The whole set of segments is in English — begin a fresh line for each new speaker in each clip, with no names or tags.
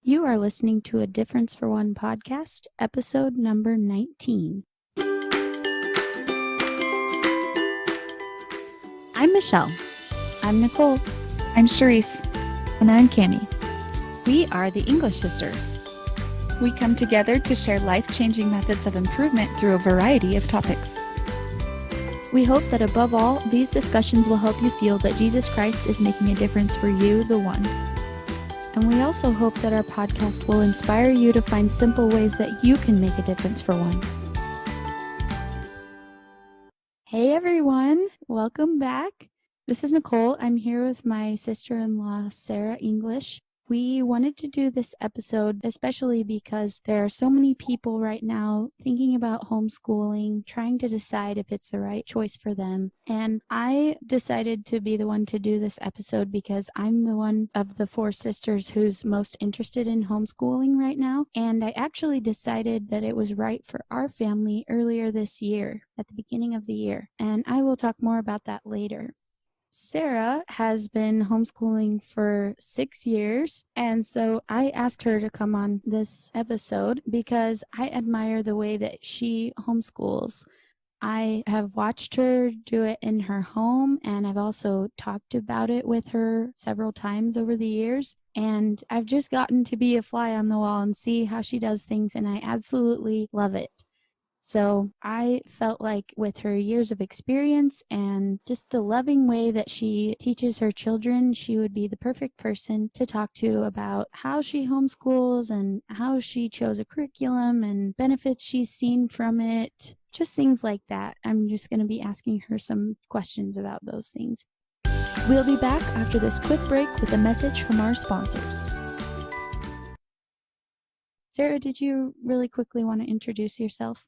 You are listening to a Difference for One podcast, episode number 19. I'm Michelle.
I'm Nicole.
I'm Charisse.
And I'm Cami.
We are the English sisters.
We come together to share life-changing methods of improvement through a variety of topics.
We hope that above all, these discussions will help you feel that Jesus Christ is making a difference for you, the one.
And we also hope that our podcast will inspire you to find simple ways that you can make a difference for one. Hey everyone, welcome back. This is Nicole. I'm here with my sister-in-law, Sarah English. We wanted to do this episode especially because there are so many people right now thinking about homeschooling, trying to decide if it's the right choice for them. And I decided to be the one to do this episode because I'm the one of the four sisters who's most interested in homeschooling right now. And I actually decided that it was right for our family earlier this year, at the beginning of the year. And I will talk more about that later. Sarah has been homeschooling for 6 years, and so I asked her to come on this episode because I admire the way that she homeschools. I have watched her do it in her home, and I've also talked about it with her several times over the years, and I've just gotten to be a fly on the wall and see how she does things, and I absolutely love it. So I felt like with her years of experience and just the loving way that she teaches her children, she would be the perfect person to talk to about how she homeschools and how she chose a curriculum and benefits she's seen from it, just things like that. I'm just going to be asking her some questions about those things.
We'll be back after this quick break with a message from our sponsors.
Sarah, did you really quickly want to introduce yourself?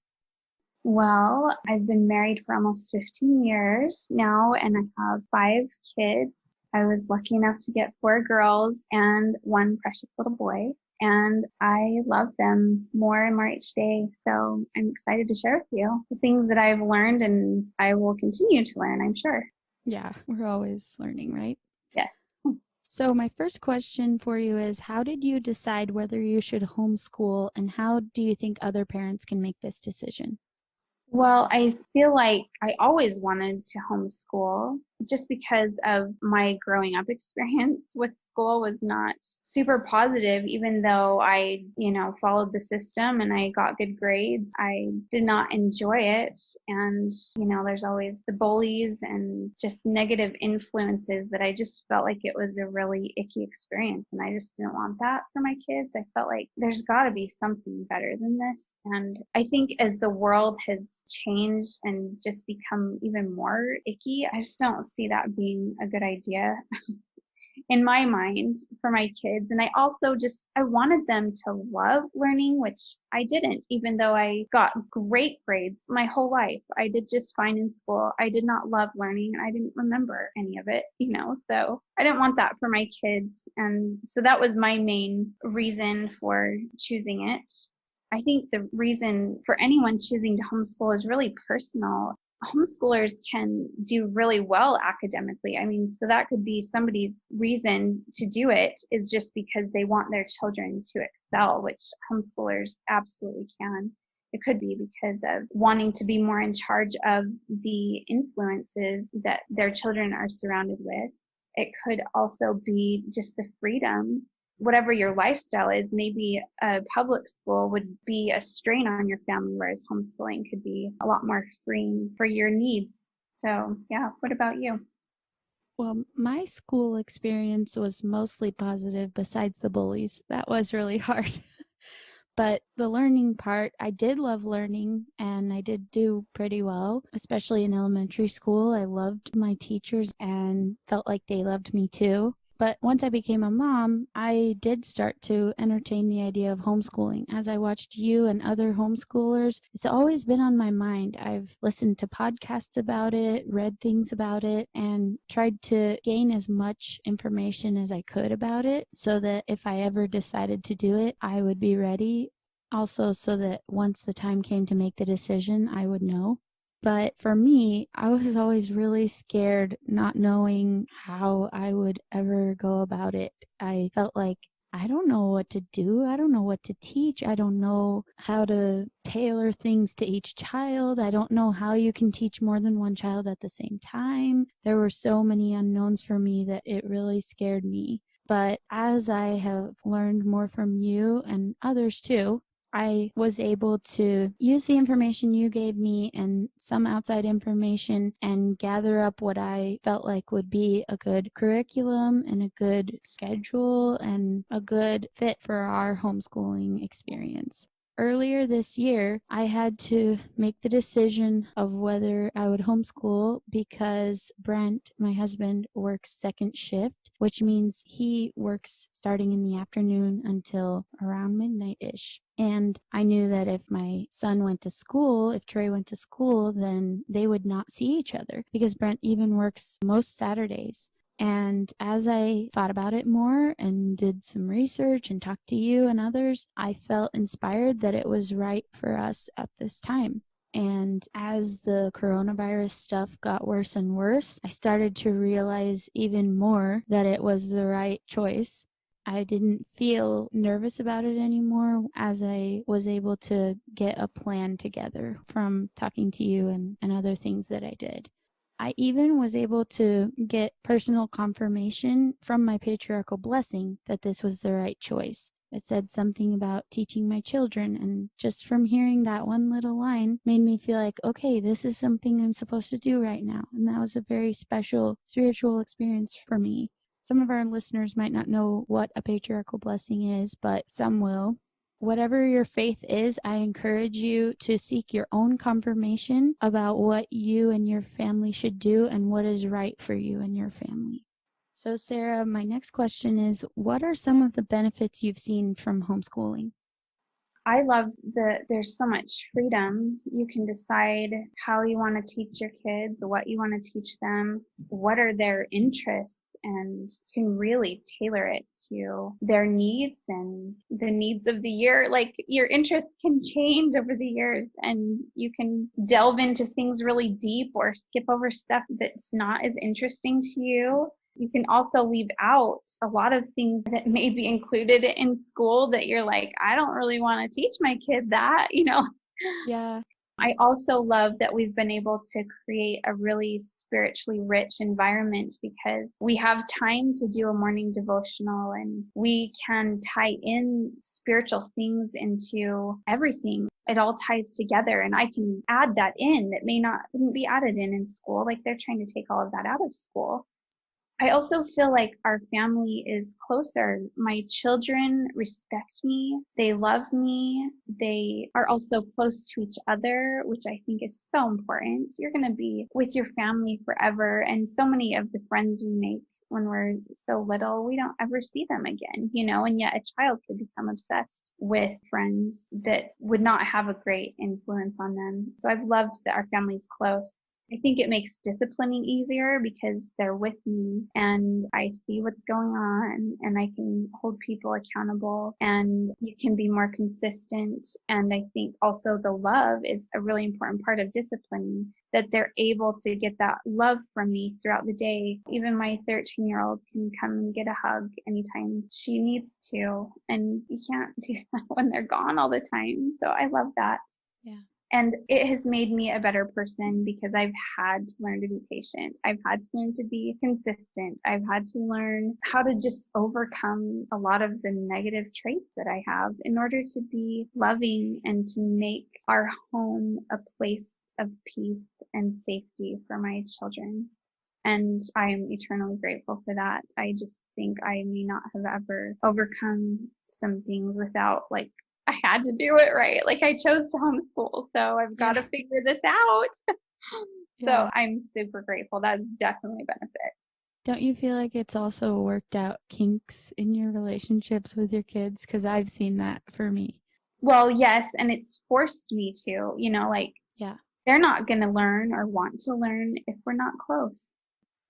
Well, I've been married for almost 15 years now, and I have 5 kids. I was lucky enough to get 4 girls and 1 precious little boy, and I love them more and more each day. So I'm excited to share with you the things that I've learned, and I will continue to learn, I'm sure.
Yeah, we're always learning, right?
Yes.
So my first question for you is, how did you decide whether you should homeschool, and how do you think other parents can make this decision?
Well, I feel like I always wanted to homeschool just because of my growing up experience with school was not super positive, even though I, followed the system and I got good grades. I did not enjoy it. And, there's always the bullies and just negative influences that I just felt like it was a really icky experience. And I just didn't want that for my kids. I felt like there's got to be something better than this. And I think as the world has changed and just become even more icky, I just don't see that being a good idea in my mind for my kids. And I also I wanted them to love learning, which I didn't, even though I got great grades my whole life. I did just fine in school. I did not love learning and I didn't remember any of it, so I didn't want that for my kids. And so that was my main reason for choosing it. I think the reason for anyone choosing to homeschool is really personal. Homeschoolers can do really well academically. So that could be somebody's reason to do it is just because they want their children to excel, which homeschoolers absolutely can. It could be because of wanting to be more in charge of the influences that their children are surrounded with. It could also be just the freedom. Whatever your lifestyle is, maybe a public school would be a strain on your family, whereas homeschooling could be a lot more freeing for your needs. So, yeah, what about you?
Well, my school experience was mostly positive besides the bullies. That was really hard. But the learning part, I did love learning and I did do pretty well, especially in elementary school. I loved my teachers and felt like they loved me too. But once I became a mom, I did start to entertain the idea of homeschooling. As I watched you and other homeschoolers, it's always been on my mind. I've listened to podcasts about it, read things about it, and tried to gain as much information as I could about it so that if I ever decided to do it, I would be ready. Also, so that once the time came to make the decision, I would know. But for me, I was always really scared not knowing how I would ever go about it. I felt like I don't know what to do. I don't know what to teach. I don't know how to tailor things to each child. I don't know how you can teach more than one child at the same time. There were so many unknowns for me that it really scared me. But as I have learned more from you and others too, I was able to use the information you gave me and some outside information and gather up what I felt like would be a good curriculum and a good schedule and a good fit for our homeschooling experience. Earlier this year, I had to make the decision of whether I would homeschool because Brent, my husband, works second shift, which means he works starting in the afternoon until around midnight-ish. And I knew that if my son went to school, if Trey went to school, then they would not see each other because Brent even works most Saturdays. And as I thought about it more and did some research and talked to you and others, I felt inspired that it was right for us at this time. And as the coronavirus stuff got worse and worse, I started to realize even more that it was the right choice. I didn't feel nervous about it anymore as I was able to get a plan together from talking to you and other things that I did. I even was able to get personal confirmation from my patriarchal blessing that this was the right choice. It said something about teaching my children, and just from hearing that one little line made me feel like, okay, this is something I'm supposed to do right now. And that was a very special spiritual experience for me. Some of our listeners might not know what a patriarchal blessing is, but some will. Whatever your faith is, I encourage you to seek your own confirmation about what you and your family should do and what is right for you and your family. So, Sarah, my next question is, what are some of the benefits you've seen from homeschooling?
I love there's so much freedom. You can decide how you want to teach your kids, what you want to teach them, what are their interests, and can really tailor it to their needs and the needs of the year. Like, your interests can change over the years, and you can delve into things really deep or skip over stuff that's not as interesting to you. You can also leave out a lot of things that may be included in school that you're like, I don't really want to teach my kid that,
Yeah.
I also love that we've been able to create a really spiritually rich environment because we have time to do a morning devotional, and we can tie in spiritual things into everything. It all ties together, and I can add that in that wouldn't be added in school. Like, they're trying to take all of that out of school. I also feel like our family is closer. My children respect me. They love me. They are also close to each other, which I think is so important. You're going to be with your family forever. And so many of the friends we make when we're so little, we don't ever see them again, and yet a child could become obsessed with friends that would not have a great influence on them. So I've loved that our family's close. I think it makes disciplining easier because they're with me and I see what's going on and I can hold people accountable, and you can be more consistent. And I think also the love is a really important part of disciplining, that they're able to get that love from me throughout the day. Even my 13-year-old can come and get a hug anytime she needs to. And you can't do that when they're gone all the time. So I love that.
Yeah.
And it has made me a better person because I've had to learn to be patient. I've had to learn to be consistent. I've had to learn how to just overcome a lot of the negative traits that I have in order to be loving and to make our home a place of peace and safety for my children. And I am eternally grateful for that. I just think I may not have ever overcome some things without, I had to do it right. I chose to homeschool, so I've got to figure this out. So I'm super grateful. That's definitely a benefit.
Don't you feel like it's also worked out kinks in your relationships with your kids? Because I've seen that for me.
Well, yes, and it's forced me to, they're not going to learn or want to learn if we're not close.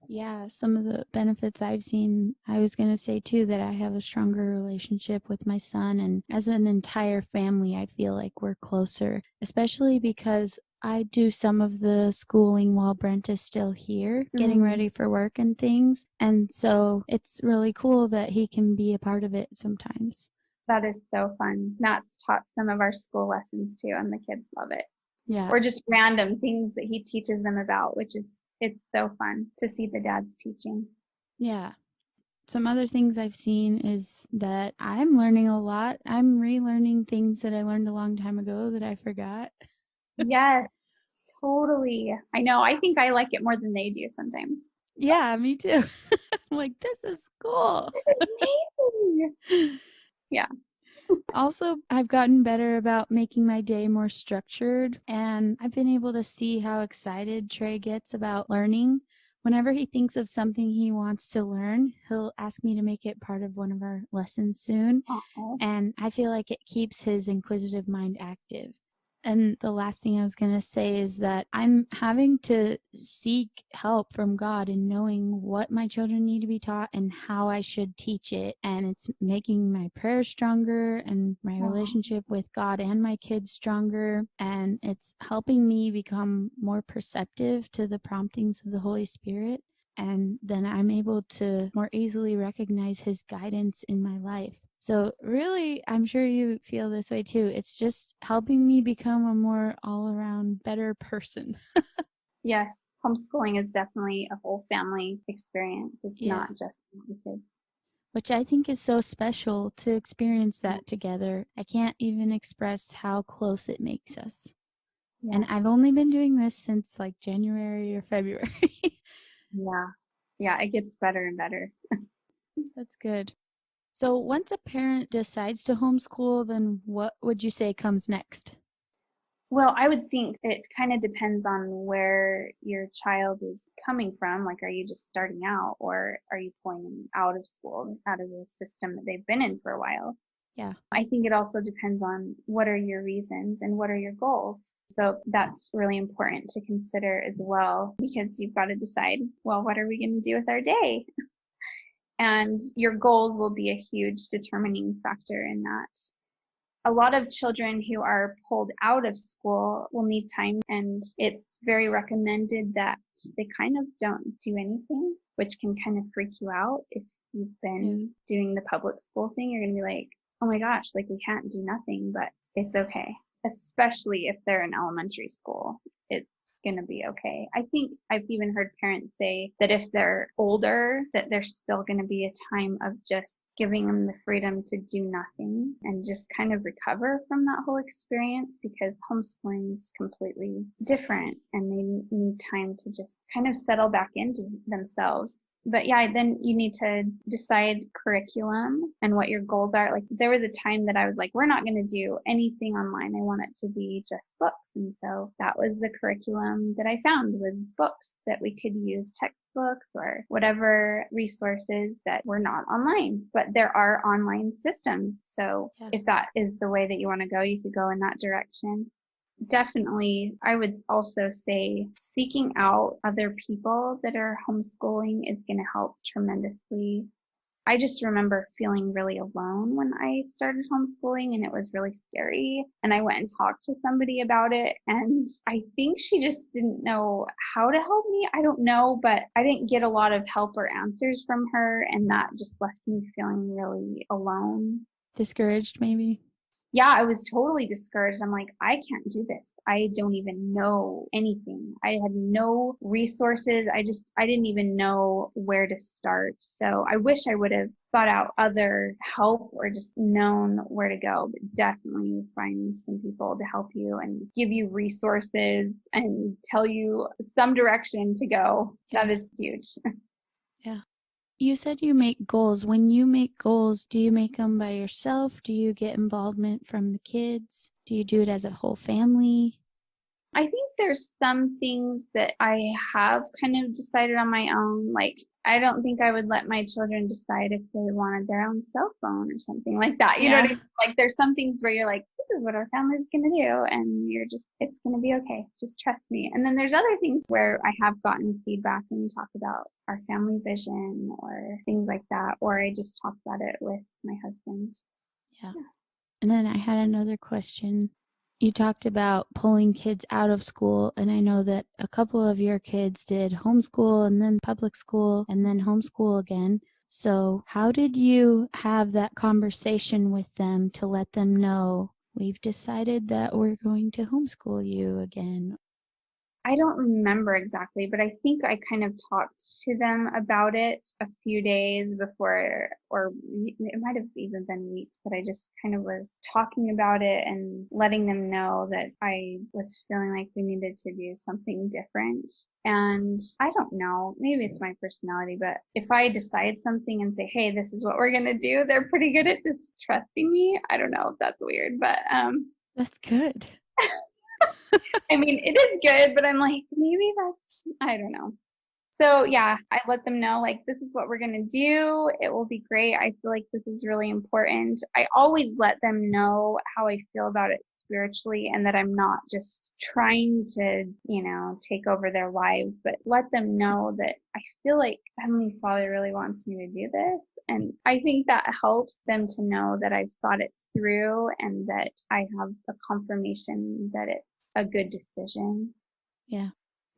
Yeah, some of the benefits I've seen, I was going to say too that I have a stronger relationship with my son, and as an entire family, I feel like we're closer, especially because I do some of the schooling while Brent is still here, getting ready for work and things. And so it's really cool that he can be a part of it sometimes.
That is so fun. Matt's taught some of our school lessons too, and the kids love it.
Yeah.
Or just random things that he teaches them about, it's so fun to see the dads teaching.
Yeah. Some other things I've seen is that I'm learning a lot. I'm relearning things that I learned a long time ago that I forgot.
Yes, totally. I know. I think I like it more than they do sometimes.
Yeah, me too. I'm like, this is cool.
Amazing. Yeah.
Also, I've gotten better about making my day more structured, and I've been able to see how excited Trey gets about learning. Whenever he thinks of something he wants to learn, he'll ask me to make it part of one of our lessons soon.
Uh-oh.
And I feel like it keeps his inquisitive mind active. And the last thing I was going to say is that I'm having to seek help from God in knowing what my children need to be taught and how I should teach it. And it's making my prayers stronger and my relationship with God and my kids stronger. And it's helping me become more perceptive to the promptings of the Holy Spirit. And then I'm able to more easily recognize his guidance in my life. So really, I'm sure you feel this way too. It's just helping me become a more all-around better person.
Yes, homeschooling is definitely a whole family experience. It's not just the kids.
Which I think is so special to experience that together. I can't even express how close it makes us. Yeah. And I've only been doing this since like January or February.
Yeah, it gets better and better.
That's good. So once a parent decides to homeschool, then what would you say comes next?
Well, I would think it kind of depends on where your child is coming from. Like, are you just starting out, or are you pulling them out of school, out of the system that they've been in for a while?
Yeah.
I think it also depends on what are your reasons and what are your goals. So that's really important to consider as well, because you've got to decide, well, what are we going to do with our day? And your goals will be a huge determining factor in that. A lot of children who are pulled out of school will need time, and it's very recommended that they kind of don't do anything, which can kind of freak you out. If you've been doing the public school thing, you're going to be like, oh my gosh, like we can't do nothing, but it's okay. Especially if they're in elementary school, it's going to be okay. I think I've even heard parents say that if they're older, that there's still going to be a time of just giving them the freedom to do nothing and just kind of recover from that whole experience, because homeschooling is completely different and they need time to just kind of settle back into themselves. But yeah, then you need to decide curriculum and what your goals are. Like, there was a time that I was like, we're not going to do anything online. I want it to be just books. And so that was the curriculum that I found, was books that we could use, textbooks or whatever resources that were not online. But there are online systems. So if that is the way that you want to go, you could go in that direction. Definitely, I would also say seeking out other people that are homeschooling is going to help tremendously. I just remember feeling really alone when I started homeschooling, and it was really scary. And I went and talked to somebody about it, and I think she just didn't know how to help me. I don't know, but I didn't get a lot of help or answers from her, and that just left me feeling really alone.
Discouraged, maybe?
Yeah, I was totally discouraged. I'm like, I can't do this. I don't even know anything. I had no resources. I didn't even know where to start. So I wish I would have sought out other help or just known where to go, but definitely find some people to help you and give you resources and tell you some direction to go. That is huge.
Yeah. You said you make goals. When you make goals, do you make them by yourself? Do you get involvement from the kids? Do you do it as a whole family?
I think there's some things that I have kind of decided on my own. Like, I don't think I would let my children decide if they wanted their own cell phone or something like that. You know what I mean? Like, there's some things where you're like, this is what our family is going to do. And it's going to be okay. Just trust me. And then there's other things where I have gotten feedback when we talk about our family vision or things like that. Or I just talk about it with my husband.
Yeah. And then I had another question. You talked about pulling kids out of school, and I know that a couple of your kids did homeschool and then public school and then homeschool again. So how did you have that conversation with them to let them know we've decided that we're going to homeschool you again?
I don't remember exactly, but I think I kind of talked to them about it a few days before, or it might have even been weeks, that I just kind of was talking about it and letting them know that I was feeling like we needed to do something different. And I don't know, maybe it's my personality, but if I decide something and say, hey, this is what we're going to do, they're pretty good at just trusting me. I don't know if that's weird, but
That's good.
I mean, it is good, but I'm like, maybe I don't know. So yeah, I let them know, like, this is what we're going to do. It will be great. I feel like this is really important. I always let them know how I feel about it spiritually, and that I'm not just trying to, take over their lives, but let them know that I feel like Heavenly Father really wants me to do this. And I think that helps them to know that I've thought it through and that I have a confirmation that it's a good decision.
Yeah.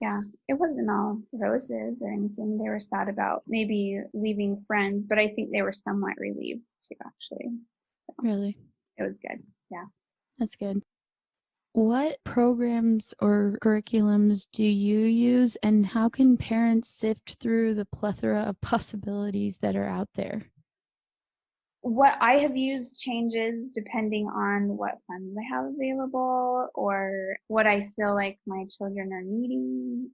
Yeah, it wasn't all roses or anything. They were sad about maybe leaving friends, but I think they were somewhat relieved too, actually. So
Really?
it was good. Yeah.
That's good. What programs or curriculums do you use, and how can parents sift through the plethora of possibilities that are out there?
What I have used changes depending on what funds I have available or what I feel like my children are needing.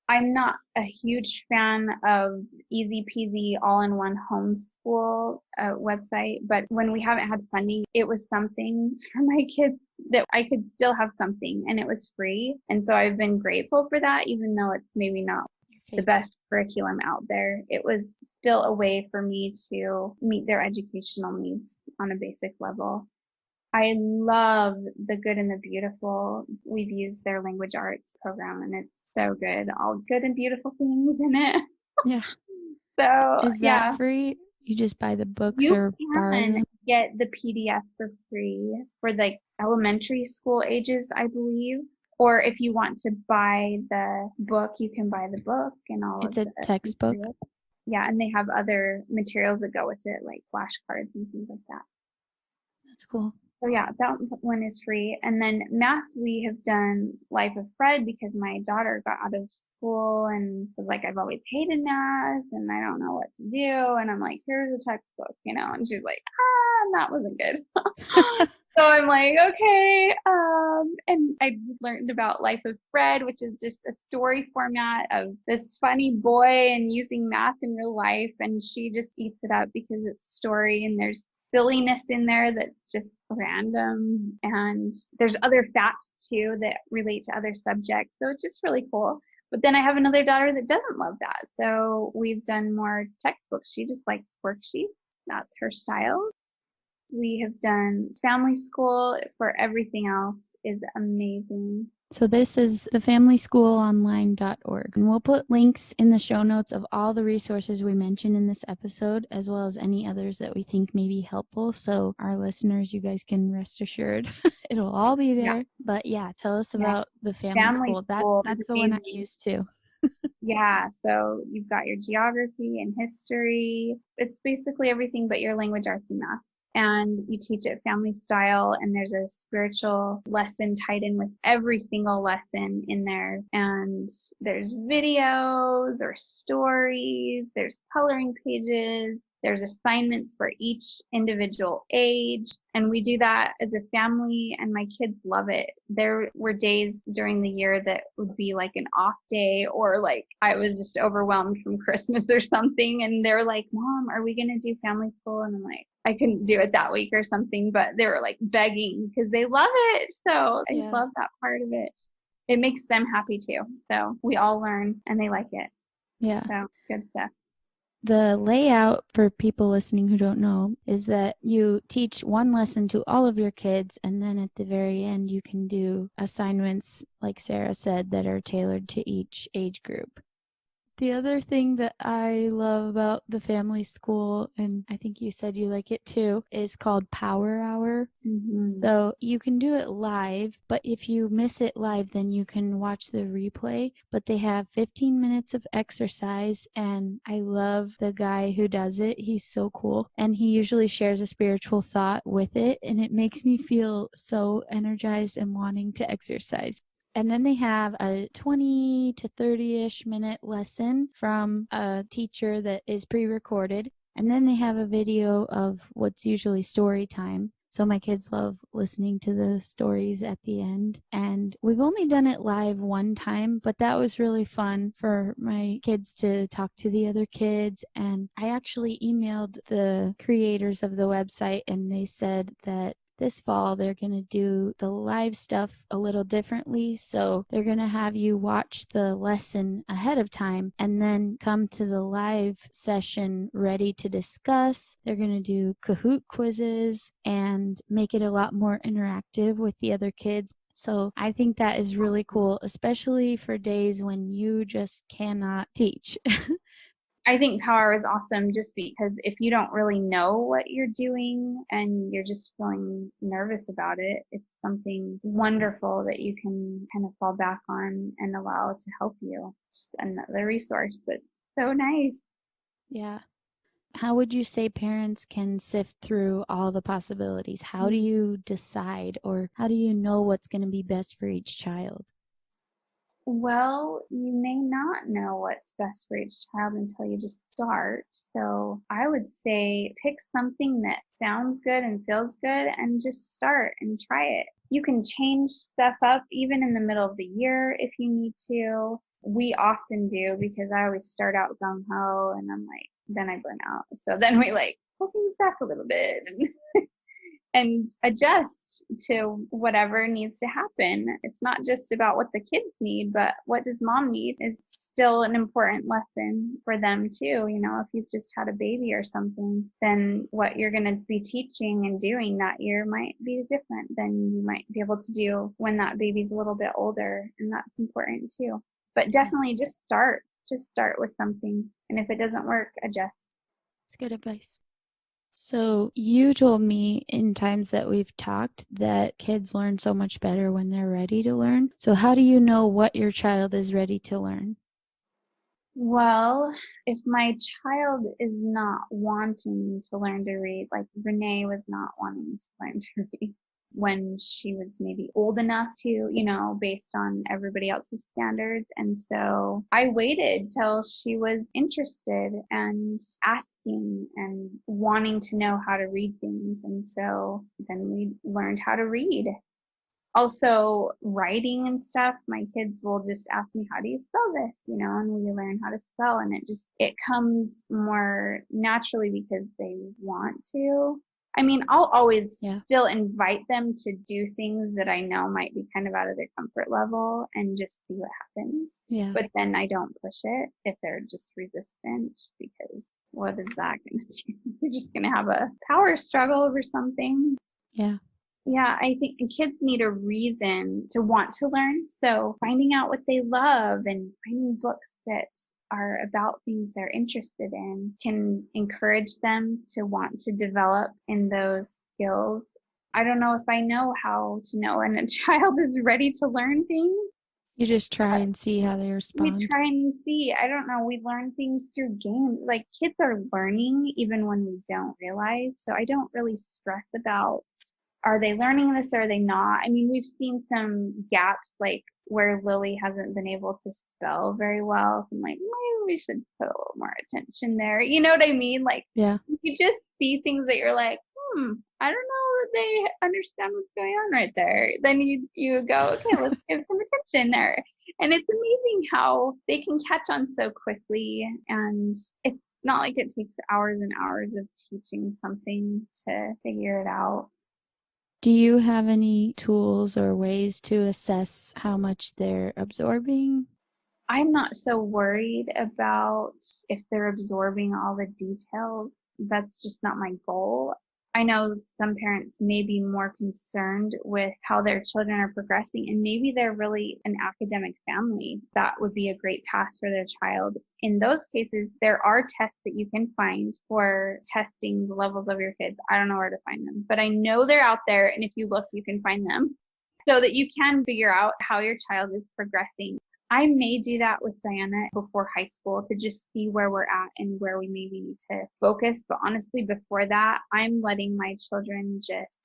I'm not a huge fan of easy peasy all-in-one homeschool website, but when we haven't had funding, it was something for my kids that I could still have something, and it was free. And so I've been grateful for that, even though it's maybe not the best curriculum out there. It was still a way for me to meet their educational needs on a basic level. I love The Good and the Beautiful. We've used their language arts program, and it's so good. All good and beautiful things in it.
Yeah.
So,
Is that
yeah.
free? You just buy the books
You
or borrow
can
them?
get the PDF for free for like elementary school ages, I believe. Or if you want to buy the book, you can buy the book and all
It's
of
a
the
textbook?
materials. Yeah, and they have other materials that go with it, like flashcards and things like that.
That's cool.
So yeah, that one is free. And then math, we have done Life of Fred because my daughter got out of school and was like, I've always hated math and I don't know what to do. And I'm like, here's a textbook, and she's like, that wasn't good. So I'm like, okay. And I learned about Life of Fred, which is just a story format of this funny boy and using math in real life. And she just eats it up because it's story and there's silliness in there that's just random. And there's other facts too that relate to other subjects. So it's just really cool. But then I have another daughter that doesn't love that. So we've done more textbooks. She just likes worksheets. That's her style. We have done family school for everything else is amazing.
So this is thefamilyschoolonline.org. And we'll put links in the show notes of all the resources we mentioned in this episode, as well as any others that we think may be helpful. So our listeners, you guys can rest assured it'll all be there. Yeah. But yeah, tell us about the family school. That's the one I use too.
Yeah, so you've got your geography and history. It's basically everything but your language arts and math. And you teach it family style, and there's a spiritual lesson tied in with every single lesson in there. And there's videos or stories, there's coloring pages, there's assignments for each individual age. And we do that as a family, and my kids love it. There were days during the year that would be like an off day, or like I was just overwhelmed from Christmas or something. And they're like, Mom, are we going to do family school? And I'm like, I couldn't do it that week or something, but they were like begging because they love it. So I love that part of it. It makes them happy too. So we all learn and they like it.
Yeah.
So good stuff.
The layout for people listening who don't know is that you teach one lesson to all of your kids, and then at the very end you can do assignments, like Sarah said, that are tailored to each age group. The other thing that I love about the family school, and I think you said you like it too, is called Power Hour. So you can do it live, but if you miss it live, then you can watch the replay. But they have 15 minutes of exercise, and I love the guy who does it. He's so cool. And he usually shares a spiritual thought with it, and it makes me feel so energized and wanting to exercise. And then they have a 20 to 30-ish minute lesson from a teacher that is pre-recorded. And then they have a video of what's usually story time. So my kids love listening to the stories at the end. And we've only done it live one time, but that was really fun for my kids to talk to the other kids. And I actually emailed the creators of the website, and they said that this fall, they're going to do the live stuff a little differently. So they're going to have you watch the lesson ahead of time and then come to the live session ready to discuss. They're going to do Kahoot quizzes and make it a lot more interactive with the other kids. So I think that is really cool, especially for days when you just cannot teach.
I think Power is awesome just because if you don't really know what you're doing and you're just feeling nervous about it, it's something wonderful that you can kind of fall back on and allow to help you. Just another resource that's so nice.
Yeah. How would you say parents can sift through all the possibilities? How do you decide, or how do you know what's going to be best for each child?
Well, you may not know what's best for each child until you just start. So I would say pick something that sounds good and feels good and just start and try it. You can change stuff up even in the middle of the year if you need to. We often do because I always start out gung ho and I'm like, then I burn out. So then we like pull things back a little bit and adjust to whatever needs to happen. It's not just about what the kids need, but what does mom need is still an important lesson for them too. You know, if you've just had a baby or something, then what you're going to be teaching and doing that year might be different than you might be able to do when that baby's a little bit older. And that's important too. But definitely just start with something. And if it doesn't work, adjust.
That's good advice. So you told me in times that we've talked that kids learn so much better when they're ready to learn. So how do you know what your child is ready to learn?
Well, if my child is not wanting to learn to read, like Renee was not wanting to learn to read when she was maybe old enough to, you know, based on everybody else's standards. And so I waited till she was interested and asking and wanting to know how to read things. And so then we learned how to read. Also, writing and stuff, my kids will just ask me, how do you spell this? You know, and we learn how to spell, and it comes more naturally because they want to. I mean, I'll always still invite them to do things that I know might be kind of out of their comfort level and just see what happens.
Yeah.
But then I don't push it if they're just resistant, because what is that going to do? You're just going to have a power struggle over something.
Yeah.
Yeah, I think kids need a reason to want to learn. So finding out what they love and finding books that are about things they're interested in can encourage them to want to develop in those skills. I don't know if I know how to know when a child is ready to learn things.
You just try and see how they respond.
We try and see. I don't know. We learn things through games. Like kids are learning even when we don't realize. So I don't really stress about, are they learning this or are they not? I mean, we've seen some gaps like where Lily hasn't been able to spell very well. So I'm like, maybe we should put a little more attention there. You know what I mean? Like, you just see things that you're like, I don't know that they understand what's going on right there. Then you go, okay, let's give some attention there. And it's amazing how they can catch on so quickly. And it's not like it takes hours and hours of teaching something to figure it out.
Do you have any tools or ways to assess how much they're absorbing?
I'm not so worried about if they're absorbing all the details. That's just not my goal. I know some parents may be more concerned with how their children are progressing, and maybe they're really an academic family. That would be a great path for their child. In those cases, there are tests that you can find for testing the levels of your kids. I don't know where to find them, but I know they're out there. And if you look, you can find them so that you can figure out how your child is progressing. I may do that with Diana before high school to just see where we're at and where we maybe need to focus. But honestly, before that, I'm letting my children just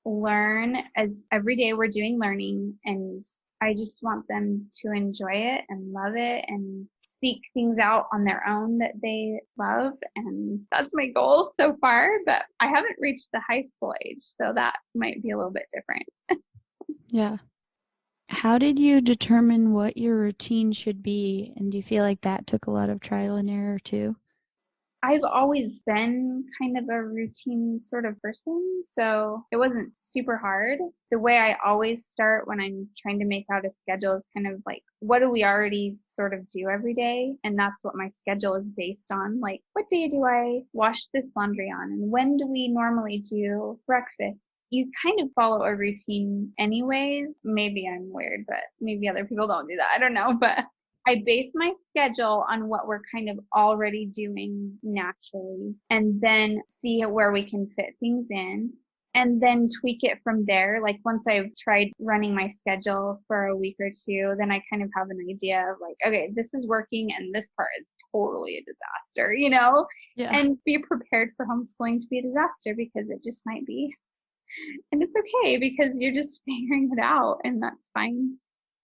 learn, as every day we're doing learning, and I just want them to enjoy it and love it and seek things out on their own that they love. And that's my goal so far, but I haven't reached the high school age, so that might be a little bit different.
Yeah. How did you determine what your routine should be? And do you feel like that took a lot of trial and error too?
I've always been kind of a routine sort of person, so it wasn't super hard. The way I always start when I'm trying to make out a schedule is kind of like, what do we already sort of do every day? And that's what my schedule is based on. Like, what day do I wash this laundry on? And when do we normally do breakfast? You kind of follow a routine anyways. Maybe I'm weird, but maybe other people don't do that. I don't know. But I base my schedule on what we're kind of already doing naturally, and then see where we can fit things in, and then tweak it from there. Like once I've tried running my schedule for a week or two, then I kind of have an idea of like, okay, this is working and this part is totally a disaster,
Yeah.
and be prepared for homeschooling to be a disaster, because it just might be. And it's okay, because you're just figuring it out, and that's fine.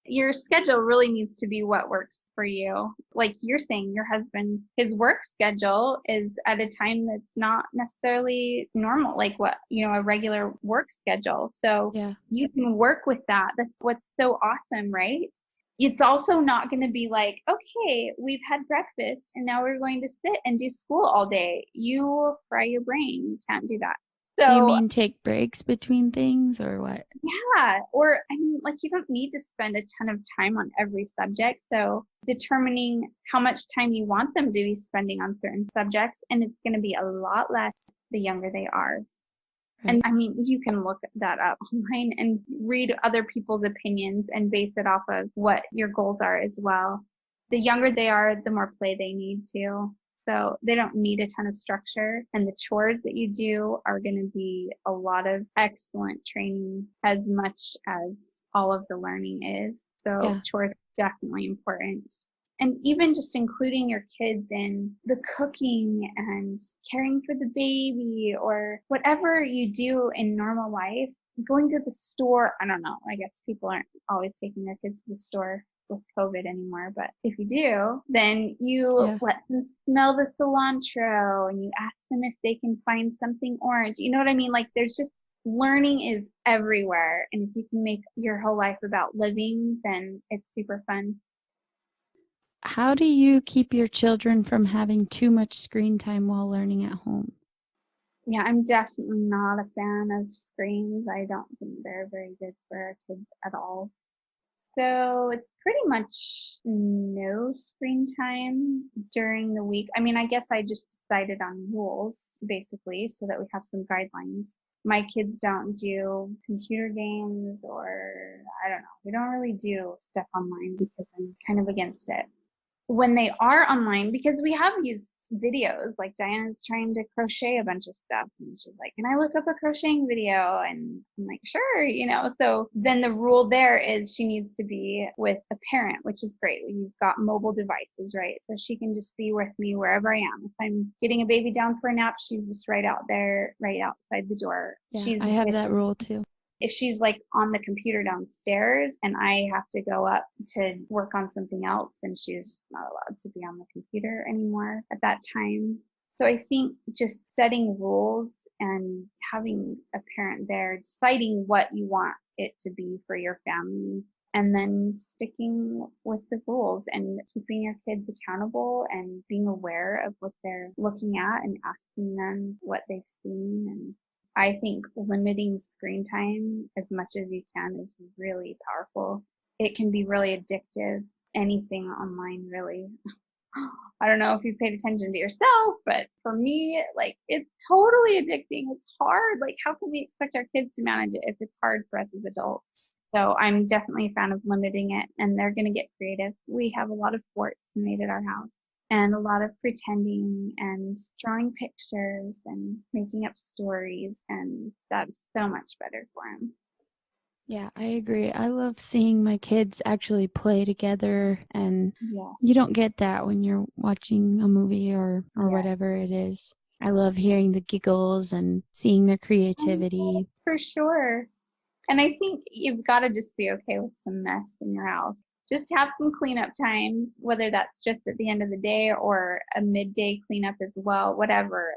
Your schedule really needs to be what works for you. Like you're saying, your husband, his work schedule is at a time that's not necessarily normal, like a regular work schedule. So
Yeah.
you can work with that. That's what's so awesome, right? It's also not going to be like, okay, we've had breakfast and now we're going to sit and do school all day. You will fry your brain. You can't do that.
Do you
So
mean take breaks between things or what?
yeah, or I mean, like you don't need to spend a ton of time on every subject. So determining how much time you want them to be spending on certain subjects, and it's going to be a lot less the younger they are.
Right.
And I mean, you can look that up online and read other people's opinions and base it off of what your goals are as well. The younger they are, the more play they need too. So they don't need a ton of structure, and the chores that you do are going to be a lot of excellent training as much as all of the learning is. So
Yeah.
chores are definitely important. And even just including your kids in the cooking and caring for the baby or whatever you do in normal life, going to the store. I don't know. I guess people aren't always taking their kids to the store with COVID anymore, but if you do, then you let them smell the cilantro and you ask them if they can find something orange. You know what I mean? Like there's just, learning is everywhere. And if you can make your whole life about living, then it's super fun.
How do you keep your children from having too much screen time while learning at home?
Yeah, I'm definitely not a fan of screens. I don't think they're very good for our kids at all. So it's pretty much no screen time during the week. I mean, I guess I just decided on rules basically so that we have some guidelines. My kids don't do computer games, or I don't know. We don't really do stuff online because I'm kind of against it. When they are online, because we have used videos, like Diana's trying to crochet a bunch of stuff and she's like, can I look up a crocheting video? And I'm like, sure, so then the rule there is she needs to be with a parent, which is great. You've got mobile devices, right? So she can just be with me wherever I am. If I'm getting a baby down for a nap, she's just right out there, right outside the door.
Yeah, I have that rule too.
If she's like on the computer downstairs and I have to go up to work on something else, and she's just not allowed to be on the computer anymore at that time. So I think just setting rules and having a parent there, deciding what you want it to be for your family, and then sticking with the rules and keeping your kids accountable and being aware of what they're looking at and asking them what they've seen. And I think limiting screen time as much as you can is really powerful. It can be really addictive. Anything online, really. I don't know if you paid attention to yourself, but for me, like, it's totally addicting. It's hard. Like, how can we expect our kids to manage it if it's hard for us as adults? So I'm definitely a fan of limiting it, and they're going to get creative. We have a lot of forts made at our house and a lot of pretending and drawing pictures and making up stories, and that's so much better for them.
Yeah, I agree. I love seeing my kids actually play together, and
Yes.
you don't get that when you're watching a movie or
Yes.
whatever it is. I love hearing the giggles and seeing their creativity.
For sure. And I think you've got to just be okay with some mess in your house. Just have some cleanup times, whether that's just at the end of the day or a midday cleanup as well, whatever.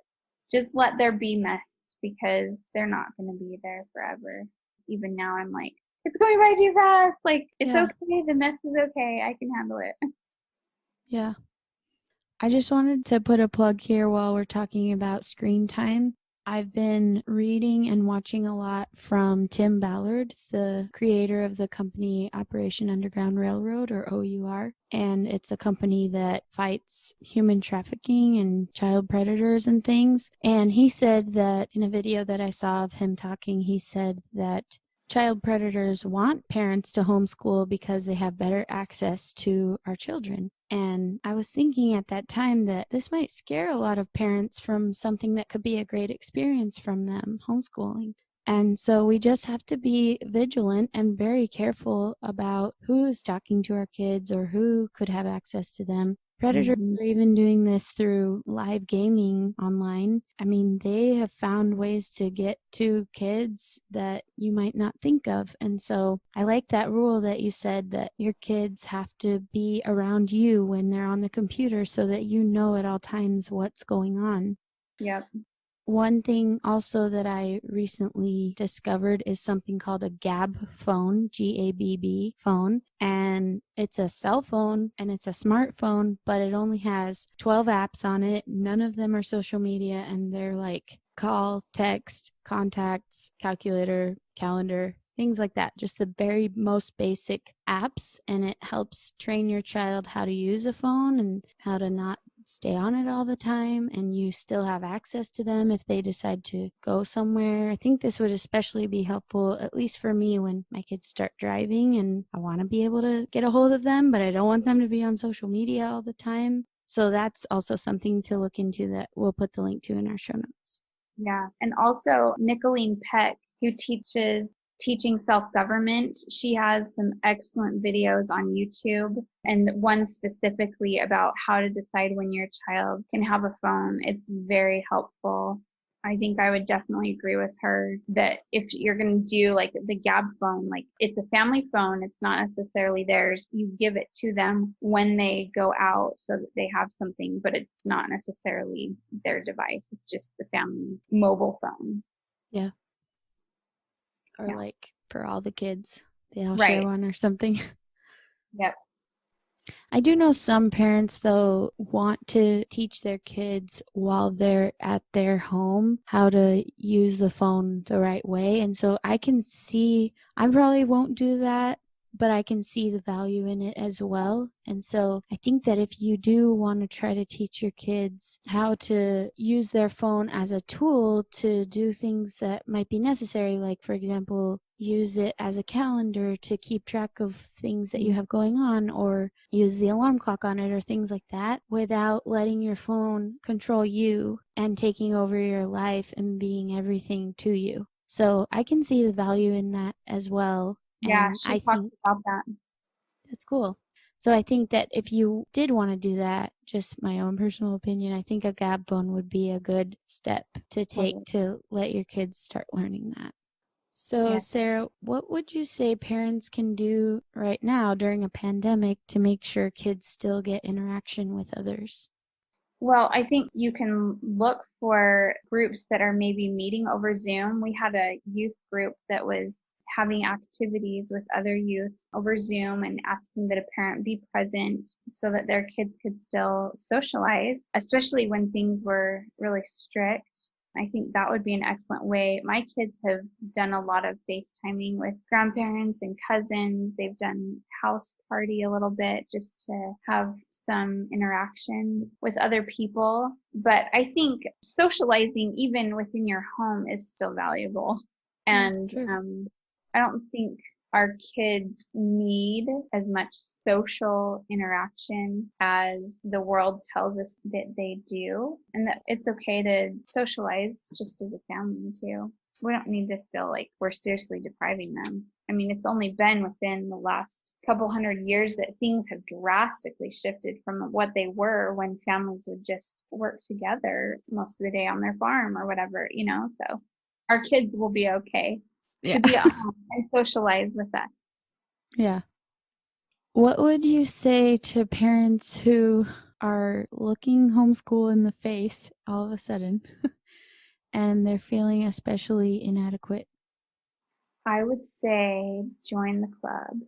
Just let there be mess because they're not going to be there forever. Even now, I'm like, it's going by too fast. Like, it's okay. The mess is okay. I can handle it.
Yeah. I just wanted to put a plug here while we're talking about screen time. I've been reading and watching a lot from Tim Ballard, the creator of the company Operation Underground Railroad, or OUR. And it's a company that fights human trafficking and child predators and things. And he said that in a video that I saw of him talking, he said that child predators want parents to homeschool because they have better access to our children. And I was thinking at that time that this might scare a lot of parents from something that could be a great experience from them, homeschooling. And so we just have to be vigilant and very careful about who is talking to our kids or who could have access to them. Predators are even doing this through live gaming online. I mean, they have found ways to get to kids that you might not think of. And so I like that rule that you said that your kids have to be around you when they're on the computer so that you know at all times what's going on.
Yep.
One thing also that I recently discovered is something called a GAB phone, GABB phone. And it's a cell phone and it's a smartphone, but it only has 12 apps on it. None of them are social media, and they're like call, text, contacts, calculator, calendar, things like that. Just the very most basic apps. And it helps train your child how to use a phone and how to not stay on it all the time, and you still have access to them if they decide to go somewhere. I think this would especially be helpful, at least for me, when my kids start driving and I want to be able to get a hold of them, but I don't want them to be on social media all the time. So that's also something to look into that we'll put the link to in our show notes.
Yeah. And also Nicolene Peck, who teaches teaching self-government. She has some excellent videos on YouTube, and one specifically about how to decide when your child can have a phone. It's very helpful. I think I would definitely agree with her that if you're going to do like the Gab phone, like it's a family phone, it's not necessarily theirs. You give it to them when they go out so that they have something, but it's not necessarily their device. It's just the family mobile phone.
Yeah. Or like for all the kids, they all
Right.
share one or something.
Yep.
I do know some parents, though, want to teach their kids while they're at their home how to use the phone the right way. And so I can see, I probably won't do that, but I can see the value in it as well. And so I think that if you do want to try to teach your kids how to use their phone as a tool to do things that might be necessary, like, for example, use it as a calendar to keep track of things that you have going on, or use the alarm clock on it, or things like that, without letting your phone control you and taking over your life and being everything to you. So I can see the value in that as well.
Yeah,
And
she
I
talks
think
about that.
that's cool. So I think that if you did want to do that, just my own personal opinion, I think a Gab phone would be a good step to take to let your kids start learning that. So, Sarah, what would you say parents can do right now during a pandemic to make sure kids still get interaction with others?
Well, I think you can look for groups that are maybe meeting over Zoom. We had a youth group that was having activities with other youth over Zoom and asking that a parent be present so that their kids could still socialize, especially when things were really strict. I think that would be an excellent way. My kids have done a lot of FaceTiming with grandparents and cousins. They've done house party a little bit just to have some interaction with other people. But I think socializing even within your home is still valuable. And I don't think our kids need as much social interaction as the world tells us that they do, and that it's okay to socialize just as a family too. We don't need to feel like we're seriously depriving them. I mean, it's only been within the last couple hundred years that things have drastically shifted from what they were when families would just work together most of the day on their farm or whatever, so our kids will be okay to be at home and socialize with us.
Yeah. What would you say to parents who are looking homeschool in the face all of a sudden and they're feeling especially inadequate?
I would say join the club,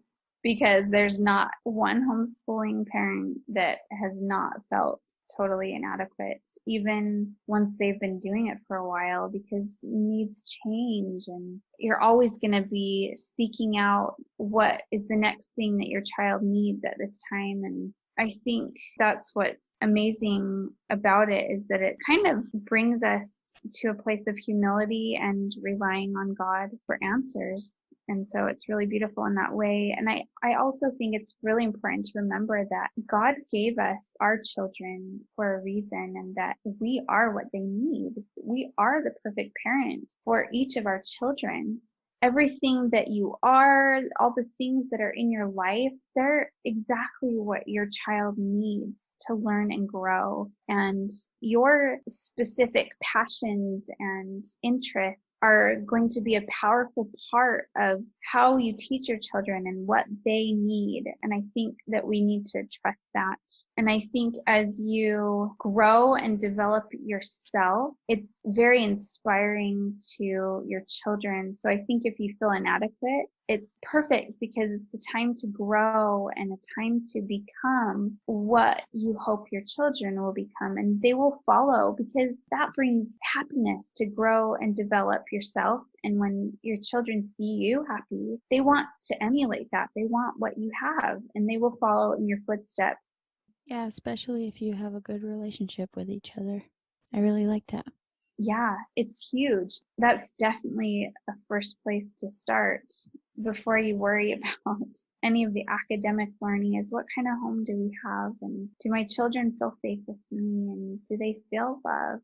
because there's not one homeschooling parent that has not felt totally inadequate, even once they've been doing it for a while, because needs change and you're always going to be seeking out what is the next thing that your child needs at this time. And I think that's what's amazing about it, is that it kind of brings us to a place of humility and relying on God for answers. And so it's really beautiful in that way. And I also think it's really important to remember that God gave us our children for a reason, and that we are what they need. We are the perfect parent for each of our children. Everything that you are, all the things that are in your life, they're exactly what your child needs to learn and grow. And your specific passions and interests are going to be a powerful part of how you teach your children and what they need. And I think that we need to trust that. And I think as you grow and develop yourself, it's very inspiring to your children. So I think if you feel inadequate, it's perfect, because it's the time to grow and a time to become what you hope your children will become, and they will follow, because that brings happiness to grow and develop yourself. And when your children see you happy, they want to emulate that. They want what you have, and they will follow in your footsteps.
Yeah, especially if you have a good relationship with each other. I really like that.
Yeah, it's huge. That's definitely a first place to start before you worry about any of the academic learning, is what kind of home do we have? And do my children feel safe with me? And do they feel loved?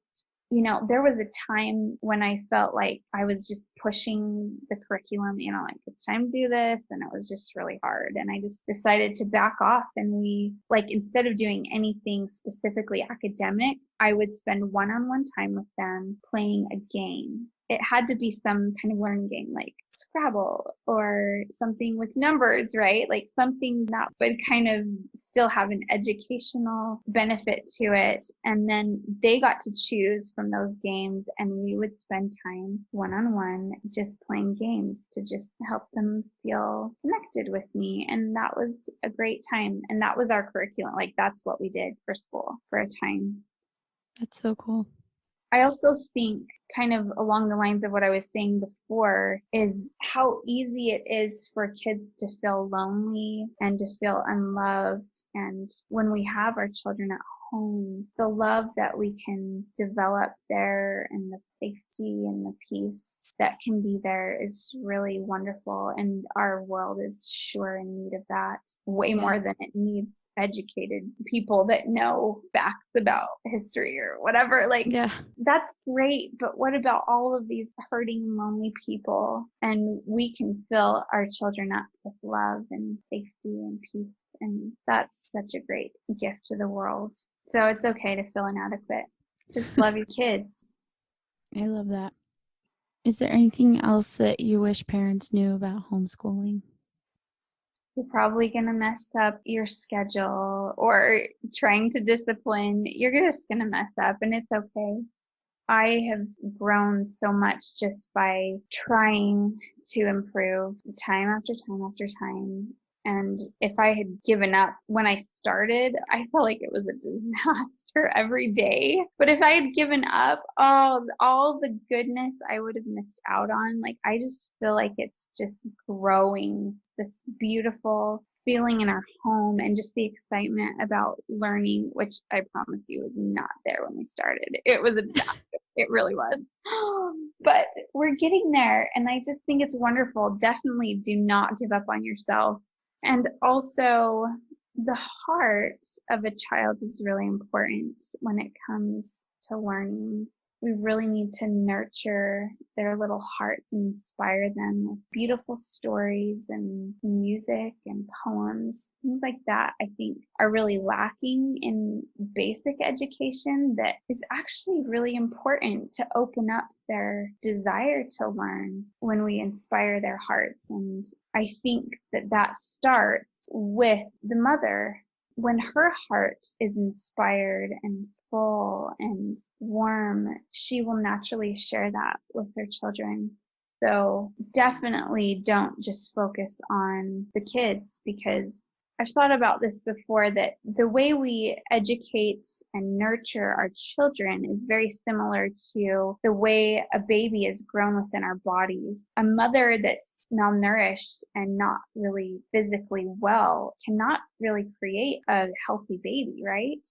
There was a time when I felt like I was just pushing the curriculum, like it's time to do this. And it was just really hard. And I just decided to back off. And instead of doing anything specifically academic, I would spend one-on-one time with them playing a game. It had to be some kind of learning game, like Scrabble or something with numbers, right? Like something that would kind of still have an educational benefit to it. And then they got to choose from those games, and we would spend time one-on-one just playing games to just help them feel connected with me. And that was a great time. And that was our curriculum. Like that's what we did for school for a time.
That's so cool.
I also think, kind of along the lines of what I was saying before, is how easy it is for kids to feel lonely and to feel unloved. And when we have our children at home, the love that we can develop there and the safety and the peace that can be there is really wonderful. And our world is sure in need of that, way more than it needs educated people that know facts about history or whatever. That's great, but what about all of these hurting and lonely people? And we can fill our children up with love and safety and peace, and that's such a great gift to the world. So it's okay to feel inadequate. Just love your kids.
I love that. Is there anything else that you wish parents knew about homeschooling?
You're probably going to mess up your schedule, or trying to discipline. You're just going to mess up, and it's okay. I have grown so much just by trying to improve time after time after time. And if I had given up when I started, I felt like it was a disaster every day. But if I had given up, oh, all the goodness I would have missed out on. Like, I just feel like it's just growing, this beautiful feeling in our home, and just the excitement about learning, which I promise you was not there when we started. It was a disaster. It really was. But we're getting there. And I just think it's wonderful. Definitely do not give up on yourself. And also, the heart of a child is really important when it comes to learning. We really need to nurture their little hearts and inspire them with beautiful stories and music and poems. Things like that, I think, are really lacking in basic education that is actually really important to open up their desire to learn when we inspire their hearts. And I think that starts with the mother. When her heart is inspired and full and warm, she will naturally share that with her children. So definitely don't just focus on the kids, because I've thought about this before, that the way we educate and nurture our children is very similar to the way a baby is grown within our bodies. A mother that's malnourished and not really physically well cannot really create a healthy baby, right?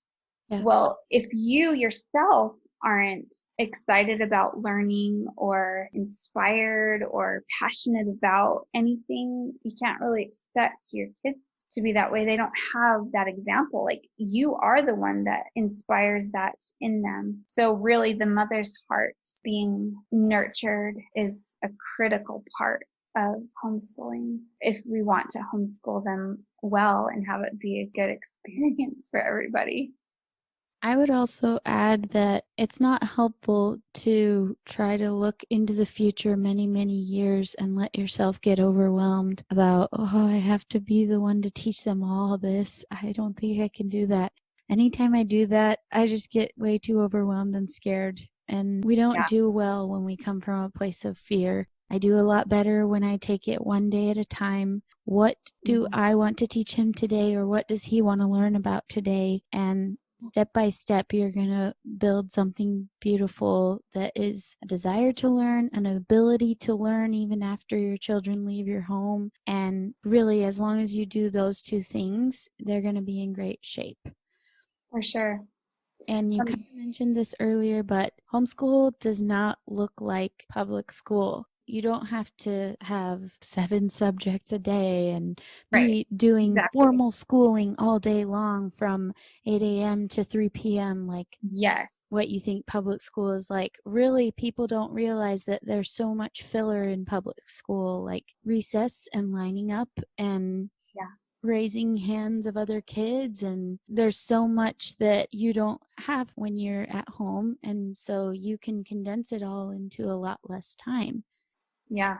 Yeah.
Well, if you yourself aren't excited about learning or inspired or passionate about anything, you can't really expect your kids to be that way. They don't have that example. Like, you are the one that inspires that in them. So really, the mother's heart being nurtured is a critical part of homeschooling if we want to homeschool them well and have it be a good experience for everybody.
I would also add that it's not helpful to try to look into the future many, many years and let yourself get overwhelmed about, oh, I have to be the one to teach them all this. I don't think I can do that. Anytime I do that, I just get way too overwhelmed and scared. And we don't do well when we come from a place of fear. I do a lot better when I take it one day at a time. What do I want to teach him today, or what does he want to learn about today? And step by step, you're going to build something beautiful that is a desire to learn, an ability to learn even after your children leave your home. And really, as long as you do those two things, they're going to be in great shape.
For sure.
And you kind of mentioned this earlier, but homeschool does not look like public school. You don't have to have 7 subjects a day and be doing formal schooling all day long from 8 a.m. to 3 p.m. like what you think public school is like. Really, people don't realize that there's so much filler in public school, like recess and lining up and raising hands of other kids, and there's so much that you don't have when you're at home, and so you can condense it all into a lot less time.
Yeah.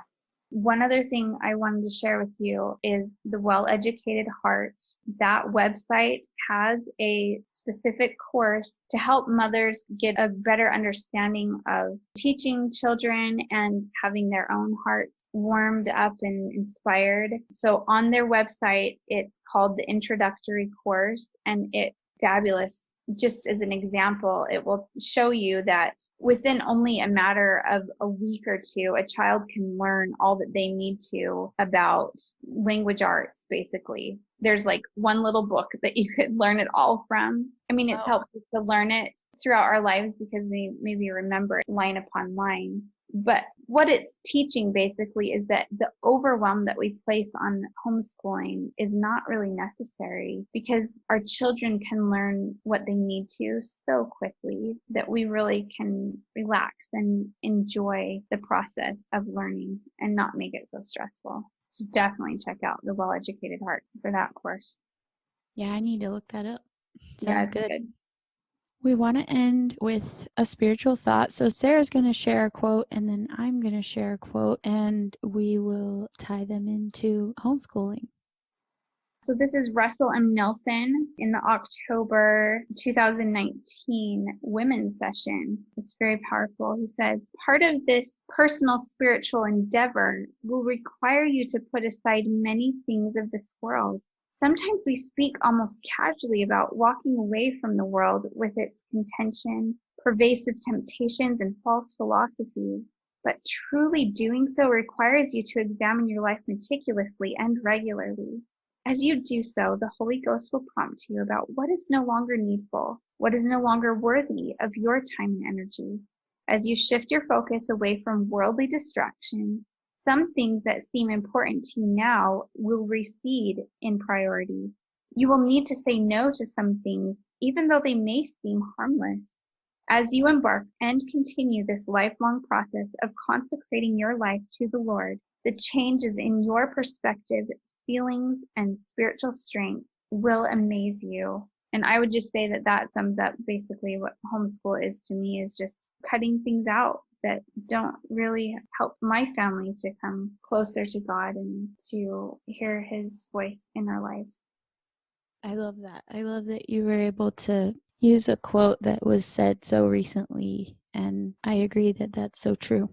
One other thing I wanted to share with you is the Well-Educated Heart. That website has a specific course to help mothers get a better understanding of teaching children and having their own hearts warmed up and inspired. So on their website, it's called the Introductory Course, and it's fabulous. Just as an example, it will show you that within only a matter of a week or two, a child can learn all that they need to about language arts, basically. There's like one little book that you could learn it all from. I mean, it's helpful to learn it throughout our lives because we maybe remember it line upon line. But what it's teaching basically is that the overwhelm that we place on homeschooling is not really necessary, because our children can learn what they need to so quickly that we really can relax and enjoy the process of learning and not make it so stressful. So definitely check out the Well-Educated Heart for that course.
Yeah, I need to look that up. Sounds good. We want to end with a spiritual thought. So Sarah's going to share a quote, and then I'm going to share a quote, and we will tie them into homeschooling.
So this is Russell M. Nelson in the October 2019 women's session. It's very powerful. He says, part of this personal spiritual endeavor will require you to put aside many things of this world. Sometimes we speak almost casually about walking away from the world with its contention, pervasive temptations, and false philosophies. But truly doing so requires you to examine your life meticulously and regularly. As you do so, the Holy Ghost will prompt you about what is no longer needful, what is no longer worthy of your time and energy. As you shift your focus away from worldly distractions, some things that seem important to you now will recede in priority. You will need to say no to some things, even though they may seem harmless. As you embark and continue this lifelong process of consecrating your life to the Lord, the changes in your perspective, feelings, and spiritual strength will amaze you. And I would just say that that sums up basically what homeschool is to me, is just cutting things out that don't really help my family to come closer to God and to hear His voice in our lives.
I love that. I love that you were able to use a quote that was said so recently, and I agree that that's so true.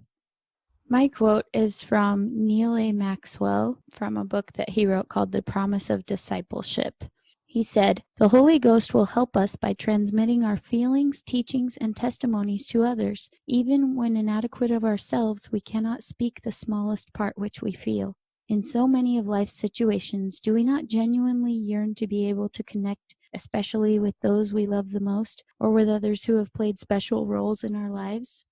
My quote is from Neil A. Maxwell from a book that he wrote called The Promise of Discipleship. He said, "The Holy Ghost will help us by transmitting our feelings, teachings, and testimonies to others. Even when inadequate of ourselves, we cannot speak the smallest part which we feel. In so many of life's situations, do we not genuinely yearn to be able to connect, especially with those we love the most, or with others who have played special roles in our lives?"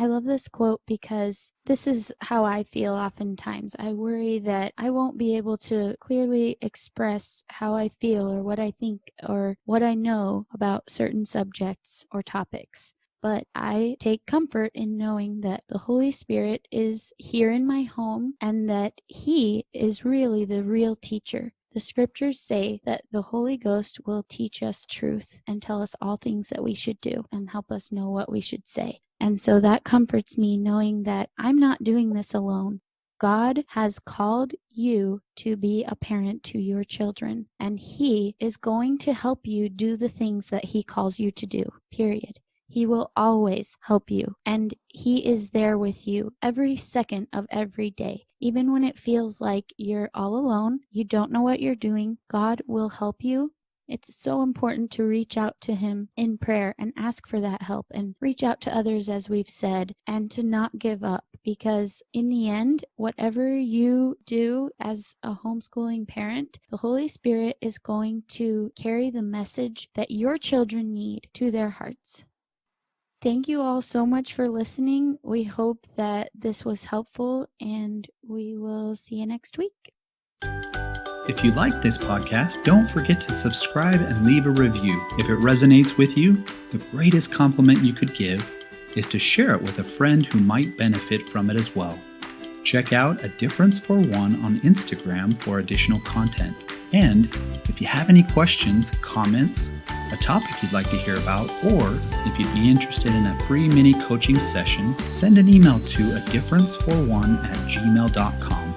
I love this quote because this is how I feel oftentimes. I worry that I won't be able to clearly express how I feel or what I think or what I know about certain subjects or topics. But I take comfort in knowing that the Holy Spirit is here in my home and that He is really the real teacher. The scriptures say that the Holy Ghost will teach us truth and tell us all things that we should do and help us know what we should say. And so that comforts me knowing that I'm not doing this alone. God has called you to be a parent to your children, and He is going to help you do the things that He calls you to do, period. He will always help you, and He is there with you every second of every day. Even when it feels like you're all alone, you don't know what you're doing, God will help you. It's so important to reach out to Him in prayer and ask for that help, and reach out to others, as we've said, and to not give up, because in the end, whatever you do as a homeschooling parent, the Holy Spirit is going to carry the message that your children need to their hearts. Thank you all so much for listening. We hope that this was helpful, and we will see you next week.
If you like this podcast, don't forget to subscribe and leave a review. If it resonates with you, the greatest compliment you could give is to share it with a friend who might benefit from it as well. Check out A Difference for One on Instagram for additional content. And if you have any questions, comments, a topic you'd like to hear about, or if you'd be interested in a free mini coaching session, send an email to adifferenceforone@gmail.com.